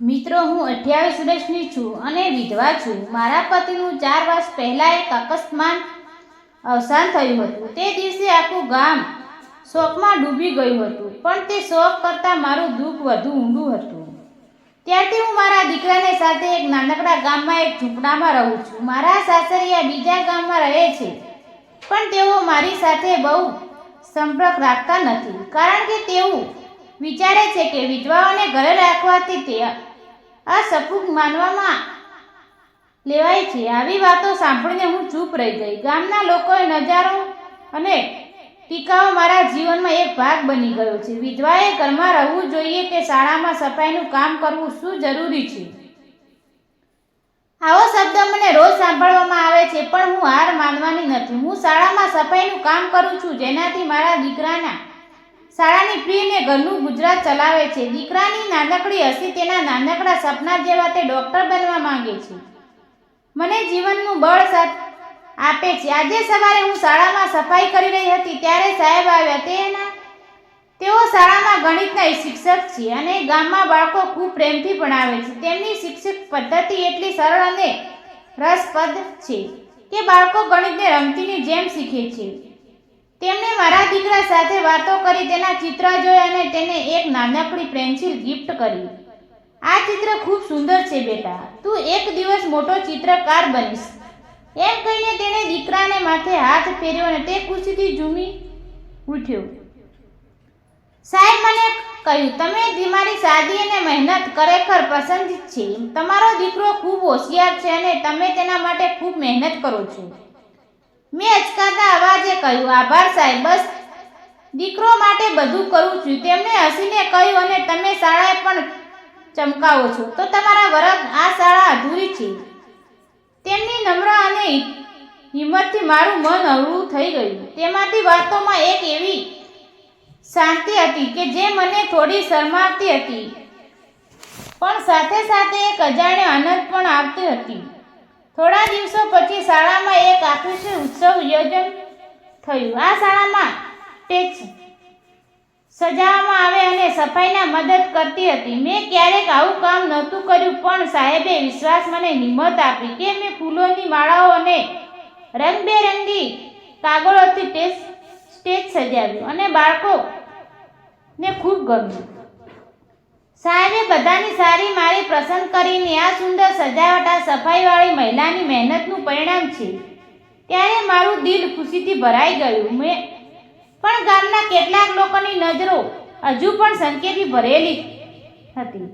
મિત્રો, હું 28 વર્ષની છું અને વિધવા છું. મારા પતિનું 4 વર્ષ પહેલા એક અકસ્માત અવસાન થયું હતું. તે દિવસે આખું ગામ શોકમાં ડૂબી ગયું હતું, પણ તે શોક કરતાં મારું દુઃખ વધુ ઊંડું હતું. ત્યારથી હું મારા દીકરાને સાથે એક નાનકડા ગામમાં એક ઝૂંપડામાં રહું છું. મારા સાસરિયા બીજા ગામમાં રહે છે, પણ તેઓ મારી સાથે બહુ સંપર્ક રાખતા નથી, કારણ કે તેઓ વિચારે છે કે વિધવાઓને ઘરે રાખવાથી તે અસપૂક માનવામાં લેવાય છે. આવી વાતો સાંભળીને હું ચૂપ રહી ગઈ. ગામના લોકોએ નજારો અને ટીકાઓ મારા જીવનમાં એક ભાગ બની ગયો છે. વિધવાએ ઘરમાં રહેવું જોઈએ કે શાળામાં સફાઈનું કામ કરવું શું જરૂરી છે? આવો શબ્દ મને રોજ સાંભળવામાં આવે છે, પણ હું હાર માનવાની નથી. હું શાળામાં સફાઈનું કામ કરું છું, જેનાથી મારા દીકરાના શાળાની ફી અને ઘરનું ગુજરાત ચલાવે છે. દીકરાની નાનકડી હસી તેના નાનકડા સપના જેવા. તે ડૉક્ટર બનવા માંગે છે. મને જીવનનું બળ આપે છે. આજે સવારે હું શાળામાં સફાઈ કરી રહી હતી ત્યારે સાહેબ આવ્યા. તેઓ શાળામાં ગણિતના શિક્ષક છે અને ગામમાં બાળકો ખૂબ પ્રેમથી ભણાવે છે. તેમની શિક્ષક પદ્ધતિ એટલી સરળ અને રસપ્રદ છે કે બાળકો ગણિતને રમતીની જેમ શીખે છે. તેમણે મારા દીકરા સાથે વાતો કરી, તેના ચિત્ર જોયા અને તેને એક નાનકડી પેન્સિલ ગિફ્ટ કરી. આ ચિત્ર ખૂબ સુંદર છે બેટા, તું એક દિવસ મોટો ચિત્રકાર બનીશ. એમ કહીને તેણે દીકરાને માથે હાથ ફેર્યો અને તે ખુશીથી ઝૂમી ઉઠ્યો. સાહેબ મને કહ્યું, તમે મારી સાદી અને મહેનત ખરેખર પસંદ છે. તમારો દીકરો ખૂબ હોશિયાર છે અને તમે તેના માટે ખૂબ મહેનત કરો છો. મેં અચકાતા અવાજે કહ્યું, આભાર સાહેબ, બસ દીકરો માટે બધું કરું છું. તેમણે હસીને કહ્યું, અને તમે શાળાએ પણ ચમકાવો છો, તો તમારા વરસ આ શાળા અધૂરી છે. તેમની નમ્ર અને હિંમતથી મારું મન હળવું થઈ ગયું. તેમાંથી વાતોમાં એક એવી શાંતિ હતી કે જે મને થોડી શરમાવતી હતી, પણ સાથે સાથે એક અજાણ્યો આનંદ પણ આવતી હતી. થોડા દિવસો પછી શાળામાં એક આકર્ષક ઉત્સવ યોજન થયું. આ શાળામાં સ્ટેજ સજાવવામાં આવે અને સફાઈના મદદ કરતી હતી. મેં ક્યારેક આવું કામ નહોતું કર્યું, પણ સાહેબે વિશ્વાસ મને હિંમત આપી કે મેં ફૂલોની માળાઓ અને રંગબેરંગી કાગળોથી સ્ટેજ સજાવ્યું અને બાળકોને ખૂબ ગમ્યું. સાહેબે બધાની સારી મારી પ્રસન્ન કરીને આ સુંદર સજાવટ આ સફાઈવાળી મહિલાની મહેનતનું પરિણામ છે. ત્યારે મારું દિલ ખુશીથી ભરાઈ ગયું. પણ ગામના કેટલાક લોકોની નજરો હજુ પણ શંકાથી ભરેલી હતી.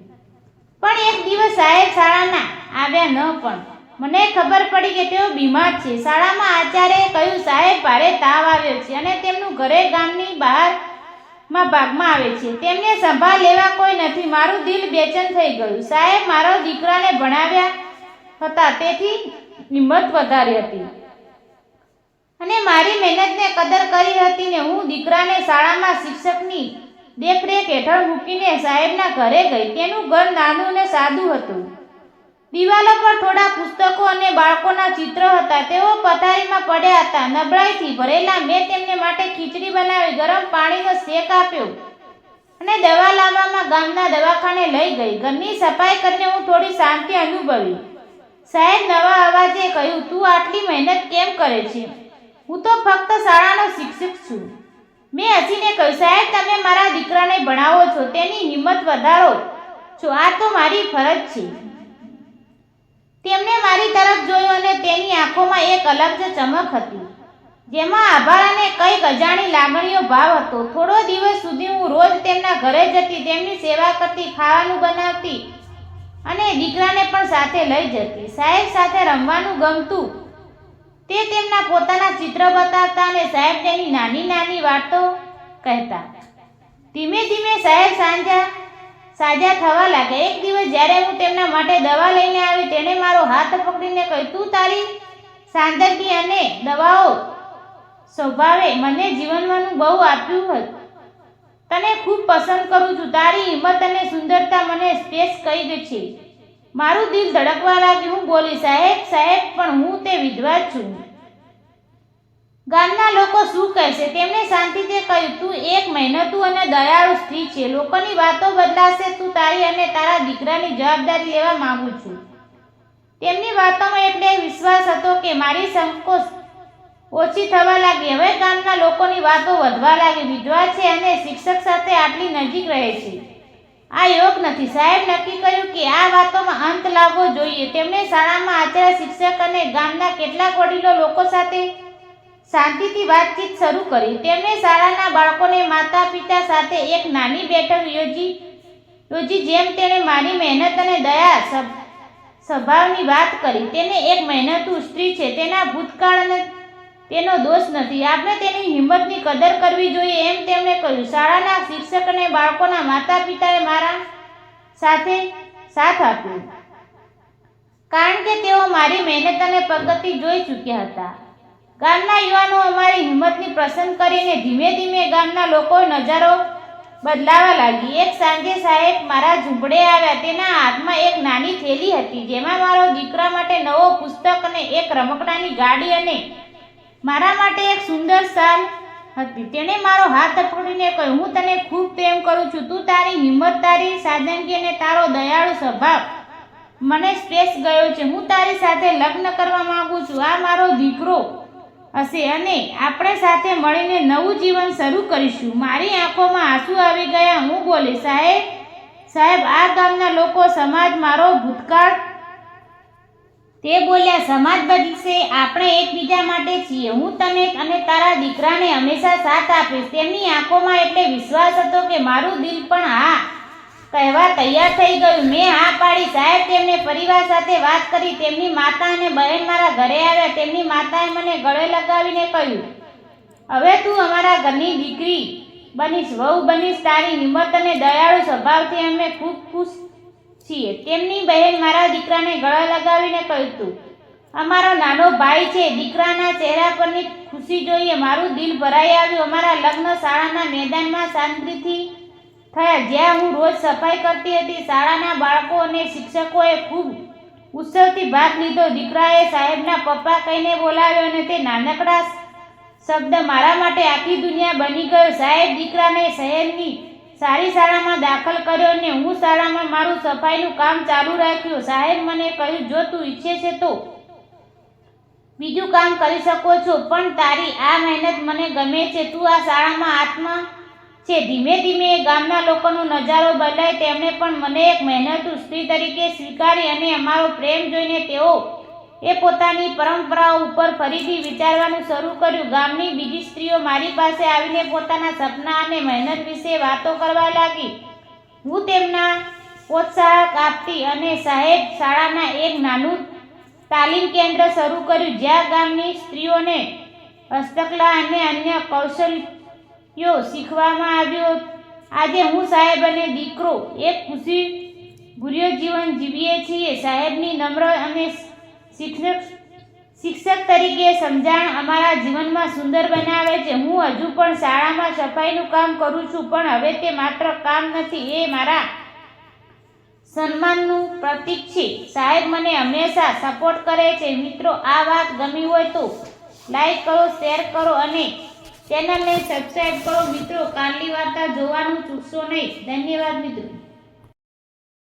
પણ એક દિવસ સાહેબ શાળાના આવ્યા ન, પણ મને ખબર પડી કે તેઓ બીમાર છે. શાળામાં આચાર્યએ કહ્યું, સાહેબ ભારે તાવ આવ્યો છે અને તેમનું ઘરે ગામની બહારમાં ભાગમાં આવે છે. તેમને સંભાળ લેવા કોઈ નથી. મારું દિલ બેચેન થઈ ગયું. સાહેબ મારા દીકરાને ભણાવ્યા હતા, તેથી હિંમત વધારી હતી અને મારી મહેનતને કદર કરી હતી ને હું દીકરાને શાળામાં શિક્ષકની દેખરેખ હેઠળ મૂકીને સાહેબના ઘરે ગઈ. તેનું ઘર નાનું અને સાદું હતું. દિવાલો પર થોડા પુસ્તકો અને બાળકોના ચિત્ર હતા. તેઓ પથારીમાં પડ્યા હતા, નબળાઈથી ભરેલા. મેં તેમને માટે ખીચડી બનાવી, ગરમ પાણીનો શેક આપ્યો અને દવા લાવવામાં ગામના દવાખાને લઈ ગઈ. ઘરની સફાઈ કરીને હું થોડી શાંતિ અનુભવી. સાહેબ નવા અવાજે કહ્યું, તું આટલી મહેનત કેમ કરે છે? હું તો ફક્ત શાળાનો શિક્ષક છું. મેં હસીને કહ્યું, સાહેબ તમે મારા દીકરાને ભણાવો છો, તેની હિંમત વધારો છો. આ તો મારી ફરજ છે. તેમણે મારી તરફ જોયું અને તેની આંખોમાં એક અલગ જ ચમક હતી, જેમાં આભાર અને કંઈક અજાણી લાગણીનો ભાવ હતો. થોડો દિવસ સુધી હું રોજ તેમના ઘરે જતી, તેમની સેવા કરતી, ખાવાનું બનાવતી અને દીકરાને પણ સાથે લઈ જતી. સાહેબ સાથે રમવાનું ગમતું. તે તેમના પોતાના ચિત્ર બતાવતા અને સાહેબ તેની નાની નાની વાતો કહેતા. ધીમે ધીમે સાહેબ સાજા થવા લાગ્યા. એક દિવસ જ્યારે હું તેમના માટે દવા લઈને આવી, તેણે મારો હાથ પકડીને કહ્યું, તું તારી સાદગી અને દવાઓ સ્વભાવે મને જીવનનું બહુ આપ્યું. તને ખૂબ પસંદ કરું છું. તારી હિંમત અને સુંદરતા મને સ્પેસ કહી છે. મારું દિલ ધડકવા લાગ્યું. હું બોલી, સાહેબ, પણ હું તે વિધવા છું. ગામના લોકો શું કહેશે? તેમણે શાંતિથી કહ્યું, તું એક મહેનતુ અને દયાળુ સ્ત્રી છે. લોકોની વાતો બદલાશે. તું તારી અને તારા દીકરાની જવાબદારી લેવા માંગુ છું. તેમની વાતોમાં એટલે વિશ્વાસ હતો કે મારી સંકોચ ઓછી થવા લાગી. હવે ગામના લોકોની વાતો વધવા લાગી. વિધવા છે અને શિક્ષક સાથે આટલી નજીક રહે છે. આ યોગ નથી. સાહેબ નક્કી કર્યું કે આ વાતોમાં અંત લાવવો જોઈએ. તેમણે શાળામાં આચાર્ય, શિક્ષક અને ગામના કેટલાક વડીલો લોકો સાથે શાંતિથી વાતચીત શરૂ કરી. તેમણે શાળાના બાળકોને માતા પિતા સાથે એક નાની બેઠક યોજી જેમ તેણે મારી મહેનત અને દયા સ્વભાવની વાત કરી. તેને એક મહેનતુ સ્ત્રી છે. તેના ભૂતકાળ અને તેનો દોષ નથી. આપણે તેની હિંમતની કદર કરવી જોઈએ એમ તેમણે કહ્યું. શાળાના શિક્ષક અને બાળકોના માતા પિતાએ મારા સાથે સાથ આપ્યો, કારણ કે તેઓ મારી મહેનત અને પ્રગતિ જોઈ ચૂક્યા હતા. ગામના યુવાનો અમારી હિંમતની પ્રશંસા કરીને ધીમે ધીમે ગામના લોકો નજારો બદલાવા લાગી. એક સાંજે સાહેબ મારા ઝૂંપડે આવ્યા. તેના હાથમાં એક નાની થેલી હતી, જેમાં મારો દીકરા માટે નવો પુસ્તક અને એક રમકડાની ગાડી અને મારા માટે એક સુંદર શાલ હતી. તેણે મારો હાથ પકડીને કહ્યું, હું તને ખૂબ પ્રેમ કરું છું. તું તારી હિંમત, તારી સાદગી અને તારો દયાળુ સ્વભાવ મને સ્પર્શ ગયો છે. હું તારી સાથે લગ્ન કરવા માંગુ છું. આ મારો દીકરો હશે અને આપણે સાથે મળીને નવું જીવન શરૂ કરીશું. મારી આંખોમાં આંસુ આવી ગયા. હું બોલી, સાહેબ આ ગામના લોકો, સમાજ મારો ભૂતકાળ. તે બોલ્યા, સમાજ બદલશે, આપણે એકબીજા માટે છીએ. હું તને અને તારા દીકરાને હંમેશા સાથ આપીશ. તેમની આંખોમાં એટલે વિશ્વાસ હતો કે મારું દિલ પણ હા કહેવા તૈયાર થઈ ગયું. મેં હા પાડી. સાહેબ તેમને પરિવાર સાથે વાત કરી. તેમની માતા અને બહેન મારા ઘરે આવ્યા. તેમની માતાએ મને ગળે લગાવીને કહ્યું, હવે તું અમારા ઘરની દીકરી બનીશ, વહુ બનીશ. તારી હિંમત અને દયાળુ સ્વભાવથી અમે ખૂબ ખુશ છીએ. તેમની બહેન મારા દીકરાને ગળે લગાવીને કહ્યું, તું અમારો નાનો ભાઈ છે. દીકરાના ચહેરા પરની ખુશી જોઈએ મારું દિલ ભરાઈ આવ્યું. અમારા લગ્ન શાળાના મેદાનમાં શાંતિથી થયા, જ્યાં હું રોજ સફાઈ કરતી હતી. શાળાના બાળકો અને શિક્ષકોએ ખૂબ ઉત્સવથી ભાગ લીધો. દીકરાએ સાહેબના પપ્પા કહીને બોલાવ્યો અને તે નાનકડા શબ્દ મારા માટે આખી દુનિયા બની ગયો. સાહેબ દીકરાને શહેરની સારી શાળામાં દાખલ કર્યો અને હું શાળામાં મારું સફાઈનું કામ ચાલુ રાખ્યું. સાહેબ મને કહ્યું, જો તું ઈચ્છે છે તો બીજું કામ કરી શકો છો, પણ તારી આ મહેનત મને ગમે છે. તું આ શાળામાં આત્મા છે. ધીમે ધીમે ગામના લોકોનો નજારો બદલાય. તેમણે પણ મને એક મહેનતુ સ્ત્રી તરીકે સ્વીકારી અને અમારો પ્રેમ જોઈને તેઓ પોતાની પરંપરાઓ ઉપર ફરીથી વિચારવાનું શરૂ કર્યું. ગામની બીજી સ્ત્રીઓ મારી પાસે આવીને પોતાના સપના અને મહેનત વિશે વાતો કરવા લાગી. હું તેમના પ્રોત્સાહન આપતી અને સાહેબ શાળાના એક નાનું તાલીમ કેન્દ્ર શરૂ કર્યું, જ્યાં ગામની સ્ત્રીઓને હસ્તકલા અને અન્ય કૌશલ્યો શીખવામાં આવ્યું. આજે હું સાહેબ અને દીકરો એક ખુશીભર્યું જીવન જીવીએ છીએ. સાહેબની નમ્ર અને શિક્ષક તરીકે સમજણ અમારા જીવનમાં સુંદર બનાવે છે. હું હજુ પણ શાળામાં સફાઈનું કામ કરું છું, પણ હવે તે માત્ર કામ નથી, એ મારા સન્માનનું પ્રતીક છે. સાહેબ મને હંમેશા સપોર્ટ કરે છે. મિત્રો, આ વાત ગમી હોય તો લાઈક કરો, શેર કરો અને ચેનલને સબસ્ક્રાઈબ કરો. મિત્રો, કાલની વાર્તા જોવાનું ચૂકશો નહીં. ધન્યવાદ મિત્રો.